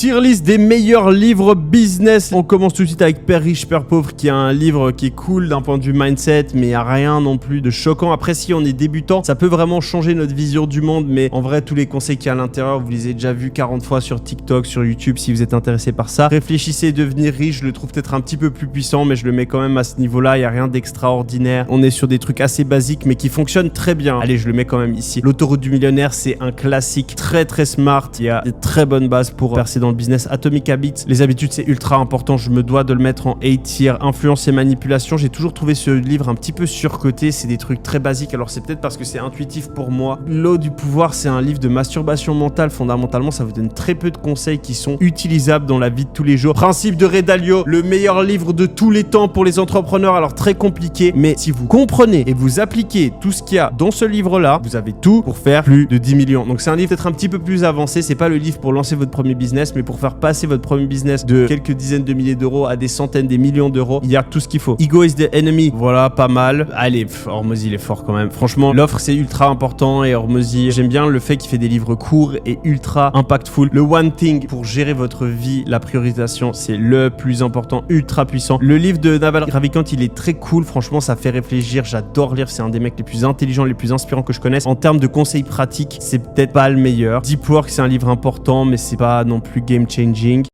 Tier list des meilleurs livres business. On commence tout de suite avec Père riche, Père pauvre, qui est un livre qui est cool d'un point de vue mindset, mais rien non plus de choquant. Après, si on est débutant, ça peut vraiment changer notre vision du monde, mais en vrai, tous les conseils qu'il y a à l'intérieur, vous les avez déjà vus 40 fois sur TikTok, sur YouTube, si vous êtes intéressé par ça. Réfléchissez à devenir riche, je le trouve peut-être un petit peu plus puissant, mais je le mets quand même à ce niveau-là, il n'y a rien d'extraordinaire. On est sur des trucs assez basiques, mais qui fonctionnent très bien. Allez, je le mets quand même ici. L'autoroute du millionnaire, c'est un classique très smart. Il y a des très bonnes bases pour percer dans le business. Atomic Habits, les habitudes, c'est ultra important. Je me dois de le mettre en A tier. Influence et manipulation, j'ai toujours trouvé ce livre un petit peu surcoté. C'est des trucs très basiques. Alors, c'est peut-être parce que c'est intuitif pour moi. L'eau du pouvoir, c'est un livre de masturbation mentale. Fondamentalement, ça vous donne très peu de conseils qui sont utilisables dans la vie de tous les jours. Principe de Ray Dalio, le meilleur livre de tous les temps pour les entrepreneurs. Alors, très compliqué, mais si vous comprenez et vous appliquez tout ce qu'il y a dans ce livre-là, vous avez tout pour faire plus de 10 millions. Donc, c'est un livre peut-être un petit peu plus avancé. C'est pas le livre pour lancer votre premier business, mais pour faire passer votre premier business de quelques dizaines de milliers d'euros à des centaines, des millions d'euros. Il y a tout ce qu'il faut. Ego is the enemy. Voilà, pas mal. Allez, Hormozy, il est fort quand même. Franchement, l'offre, c'est ultra important et Hormozy, j'aime bien le fait qu'il fait des livres courts et ultra impactful. Le one thing pour gérer votre vie, la priorisation, c'est le plus important, ultra puissant. Le livre de Naval Ravikant, il est très cool. Franchement, ça fait réfléchir. J'adore lire. C'est un des mecs les plus intelligents, les plus inspirants que je connaisse. En termes de conseils pratiques, c'est peut-être pas le meilleur. Deep Work, c'est un livre important, mais c'est pas non plus game changing.